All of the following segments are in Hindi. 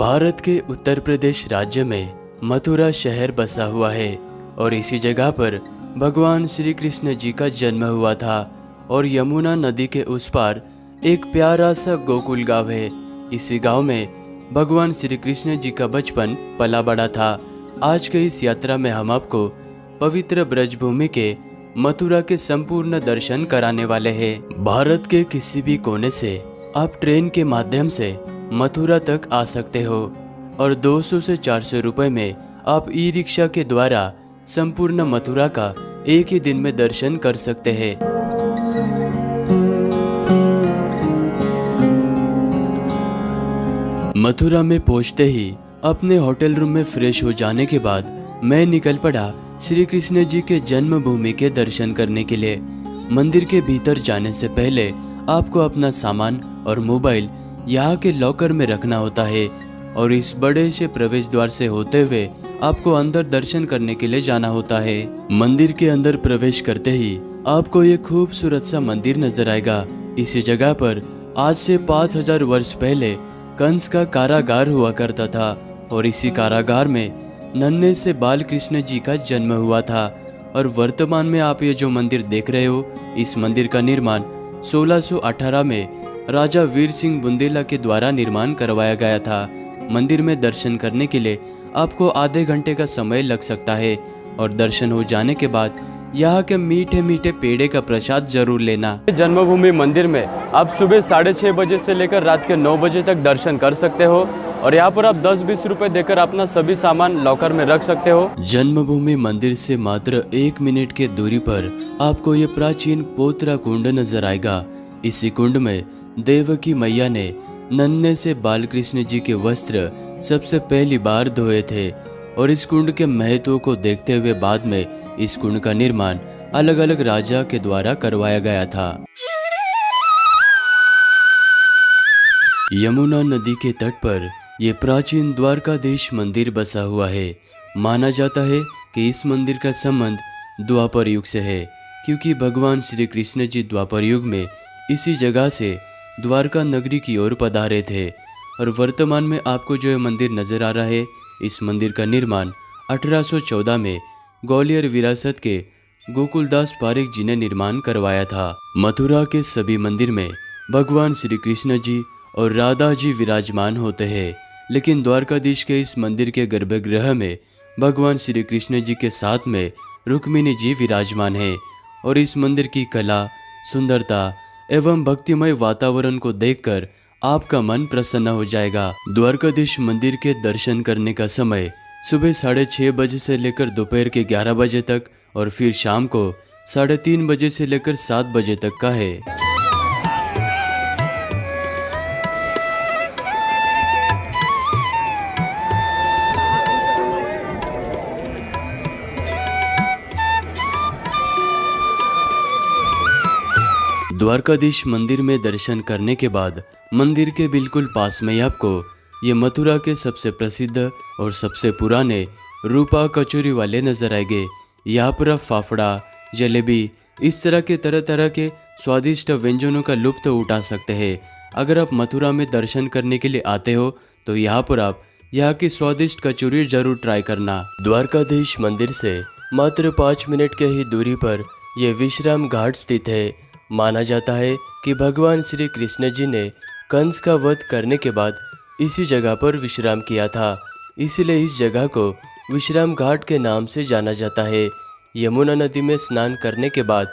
भारत के उत्तर प्रदेश राज्य में मथुरा शहर बसा हुआ है और इसी जगह पर भगवान श्री कृष्ण जी का जन्म हुआ था। और यमुना नदी के उस पार एक प्यारा सा गोकुल गांव है। इसी गांव में भगवान श्री कृष्ण जी का बचपन पला बड़ा था। आज के इस यात्रा में हम आपको पवित्र ब्रजभूमि के मथुरा के संपूर्ण दर्शन कराने वाले हैं। भारत के किसी भी कोने से आप ट्रेन के माध्यम से मथुरा तक आ सकते हो और 200 से 400 रुपए में आप ई रिक्शा के द्वारा संपूर्ण मथुरा का एक ही दिन में दर्शन कर सकते हैं। मथुरा में पहुंचते ही अपने होटल रूम में फ्रेश हो जाने के बाद मैं निकल पड़ा श्री कृष्ण जी के जन्मभूमि के दर्शन करने के लिए। मंदिर के भीतर जाने से पहले आपको अपना सामान और मोबाइल यहाँ के लॉकर में रखना होता है और इस बड़े से प्रवेश द्वार से होते हुए आपको अंदर दर्शन करने के लिए जाना होता है। मंदिर के अंदर प्रवेश करते ही आपको ये खूबसूरत सा मंदिर नजर आएगा। इसी जगह पर आज से 5000 वर्ष पहले कंस का कारागार हुआ करता था और इसी कारागार में नन्हे से बाल कृष्ण जी का जन्म हुआ था। और वर्तमान में आप ये जो मंदिर देख रहे हो, इस मंदिर का निर्माण 1618 में राजा वीर सिंह बुंदेला के द्वारा निर्माण करवाया गया था। मंदिर में दर्शन करने के लिए आपको आधे घंटे का समय लग सकता है और दर्शन हो जाने के बाद यहाँ के मीठे मीठे पेड़े का प्रसाद जरूर लेना। जन्मभूमि मंदिर में आप सुबह 6:30 बजे से लेकर रात के 9 बजे तक दर्शन कर सकते हो और यहाँ पर आप 10-20 रुपए देकर अपना सभी सामान लॉकर में रख सकते हो। जन्मभूमि मंदिर से मात्र 1 मिनट के दूरी पर आपको ये प्राचीन पोतरा कुंड नजर आएगा। इसी कुंड में देवकी मैया ने नन्हे से बालकृष्ण जी के वस्त्र सबसे पहली बार धोए थे और इस कुंड के महत्व को देखते हुए बाद में इस कुंड का निर्माण अलग अलग राजा के द्वारा करवाया गया था। यमुना नदी के तट पर यह प्राचीन द्वारकाधीश मंदिर बसा हुआ है। माना जाता है कि इस मंदिर का संबंध द्वापर युग से है, क्योंकि भगवान श्री कृष्ण जी द्वापर युग में इसी जगह से द्वारका नगरी की ओर पधारे थे। और वर्तमान में आपको जो ये मंदिर नजर आ रहा है, इस मंदिर का निर्माण 1814 में ग्वालियर विरासत के गोकुलदास पारेख जी ने निर्माण करवाया था। मथुरा के सभी मंदिर में भगवान श्री कृष्ण जी और राधा जी विराजमान होते हैं, लेकिन द्वारकाधीश के इस मंदिर के गर्भगृह में भगवान श्री कृष्ण जी के साथ में रुक्मिणी जी विराजमान है। और इस मंदिर की कला, सुंदरता एवं भक्तिमय वातावरण को देखकर आपका मन प्रसन्न हो जाएगा। द्वारकाधीश मंदिर के दर्शन करने का समय सुबह 6:30 बजे से लेकर दोपहर के 11 बजे तक और फिर शाम को 3:30 बजे से लेकर 7 बजे तक का है। द्वारकाधीश मंदिर में दर्शन करने के बाद मंदिर के बिल्कुल पास में ही आपको ये मथुरा के सबसे प्रसिद्ध और सबसे पुराने रूपा कचौरी वाले नजर आएंगे। यहाँ पर आप फाफड़ा, जलेबी, इस तरह के तरह तरह के स्वादिष्ट व्यंजनों का लुत्फ उठा सकते हैं। अगर आप मथुरा में दर्शन करने के लिए आते हो तो यहाँ पर आप यहाँ की स्वादिष्ट कचौरी जरूर ट्राई करना। द्वारकाधीश मंदिर से मात्र 5 मिनट के ही दूरी पर यह विश्राम घाट स्थित है। माना जाता है कि भगवान श्री कृष्ण जी ने कंस का वध करने के बाद इसी जगह पर विश्राम किया था, इसलिए इस जगह को विश्राम घाट के नाम से जाना जाता है। यमुना नदी में स्नान करने के बाद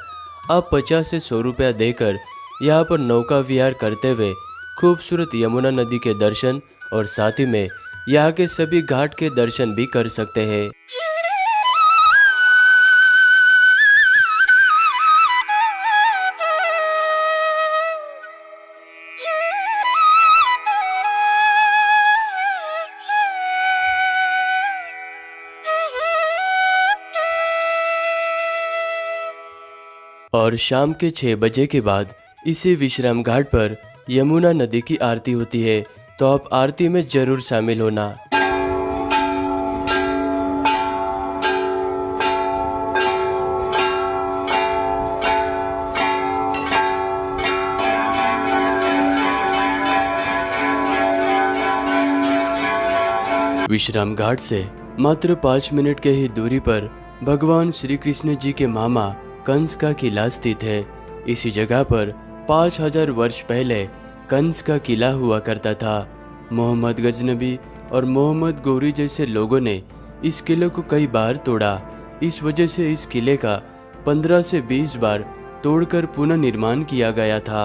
आप 50 से 100 रुपया देकर यहाँ पर नौका विहार करते हुए खूबसूरत यमुना नदी के दर्शन और साथ ही में यहाँ के सभी घाट के दर्शन भी कर सकते हैं। और शाम के 6 बजे के बाद इसी विश्राम घाट पर यमुना नदी की आरती होती है, तो आप आरती में जरूर शामिल होना। विश्राम घाट से मात्र 5 मिनट के ही दूरी पर भगवान श्री कृष्ण जी के मामा कंस का किला स्थित है। इसी जगह पर 5000 वर्ष पहले कंस का किला हुआ करता था। मोहम्मद गजनबी और मोहम्मद गौरी जैसे लोगों ने इस किले को कई बार तोड़ा। इस वजह से इस किले का 15 से 20 बार तोड़कर पुनः निर्माण किया गया था।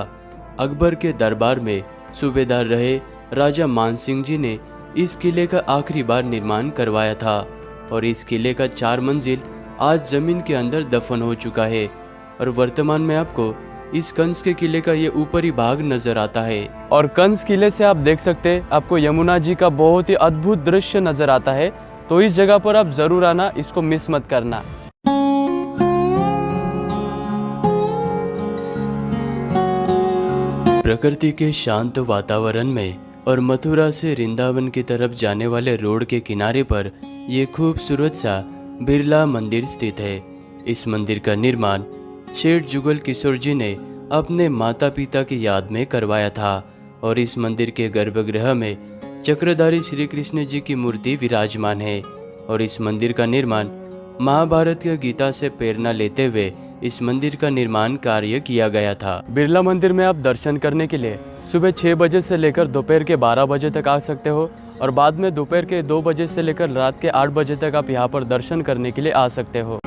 अकबर के दरबार में सूबेदार रहे राजा मानसिंह जी ने इस किले का आखिरी बार निर्माण करवाया था और इस किले का 4 मंजिल आज जमीन के अंदर दफन हो चुका है और वर्तमान में आपको इस कंस के किले का ये ऊपरी भाग नजर आता है। और कंस किले से आप देख सकते हैं आपको यमुना जी का बहुत ही अद्भुत दृश्य नजर आता है। तो इस जगह पर आप जरूर आना, इसको मिस मत करना। प्रकृति के शांत वातावरण में और मथुरा से वृंदावन की तरफ जाने वाले रोड के किनारे पर ये खूबसूरत सा बिरला मंदिर स्थित है। इस मंदिर का निर्माण शेठ जुगल किशोर जी ने अपने माता पिता की याद में करवाया था और इस मंदिर के गर्भगृह में चक्रधारी श्री कृष्ण जी की मूर्ति विराजमान है और इस मंदिर का निर्माण महाभारत की गीता से प्रेरणा लेते हुए इस मंदिर का निर्माण कार्य किया गया था। बिरला मंदिर में आप दर्शन करने के लिए सुबह 6 बजे से लेकर दोपहर के 12 बजे तक आ सकते हो और बाद में दोपहर के 2 बजे से लेकर रात के 8 बजे तक आप यहाँ पर दर्शन करने के लिए आ सकते हो।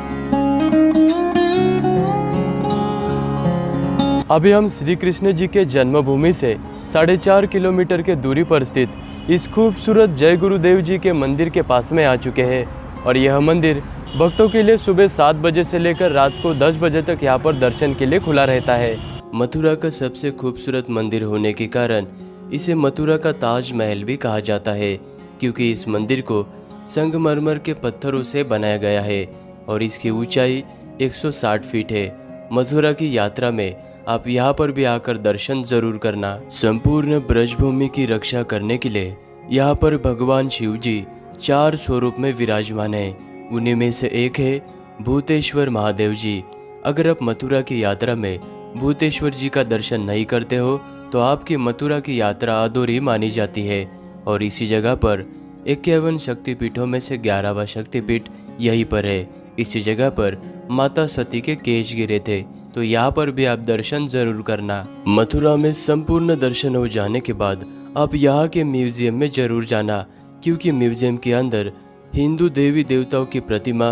अभी हम श्री कृष्ण जी के जन्मभूमि से 4.5 किलोमीटर के दूरी पर स्थित इस खूबसूरत जय गुरुदेव जी के मंदिर के पास में आ चुके हैं और यह मंदिर भक्तों के लिए सुबह 7 बजे से लेकर रात को 10 बजे तक यहाँ पर दर्शन के लिए खुला रहता है। मथुरा का सबसे खूबसूरत मंदिर होने के कारण इसे मथुरा का ताजमहल भी कहा जाता है क्योंकि इस मंदिर को संगमरमर के पत्थरों से बनाया गया है और इसकी ऊंचाई 160 फीट है। मथुरा की यात्रा में आप यहाँ पर भी आकर दर्शन जरूर करना। संपूर्ण ब्रजभूमि की रक्षा करने के लिए यहाँ पर भगवान शिव जी 4 स्वरूप में विराजमान है। उन्हीं में से एक है भूतेश्वर महादेव जी। अगर आप मथुरा की यात्रा में भूतेश्वर जी का दर्शन नहीं करते हो तो आपकी मथुरा की यात्रा अधूरी मानी जाती है और इसी जगह पर 51 शक्तिपीठों में से 11वां शक्तिपीठ यहीं पर है। इसी जगह पर माता सती के केश गिरे थे तो यहाँ पर भी आप दर्शन जरूर करना। मथुरा में संपूर्ण दर्शन हो जाने के बाद आप यहाँ के म्यूजियम में जरूर जाना क्योंकि म्यूजियम के अंदर हिंदू देवी देवताओं की प्रतिमा,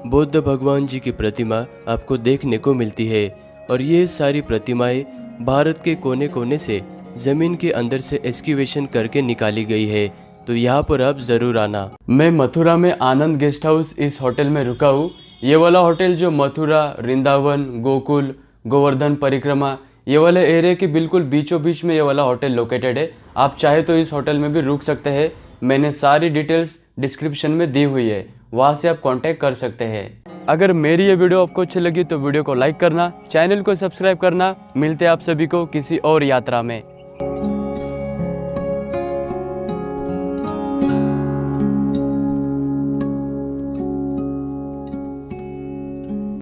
बौद्ध भगवान जी की प्रतिमा आपको देखने को मिलती है और ये सारी प्रतिमाएं भारत के कोने कोने से जमीन के अंदर से एक्सकेवेशन करके निकाली गई है। तो यहाँ पर आप जरूर आना। मैं मथुरा में आनंद गेस्ट हाउस इस होटल में रुका हूँ। ये वाला होटल जो मथुरा, वृंदावन, गोकुल, गोवर्धन परिक्रमा ये वाले एरिया के बिल्कुल बीचों बीच में ये वाला होटल लोकेटेड है। आप चाहे तो इस होटल में भी रुक सकते हैं। मैंने सारी डिटेल्स डिस्क्रिप्शन में दी हुई है, वहाँ से आप कांटेक्ट कर सकते हैं। अगर मेरी ये वीडियो आपको अच्छी लगी तो वीडियो को लाइक करना, चैनल को सब्सक्राइब करना। मिलते हैं आप सभी को किसी और यात्रा में।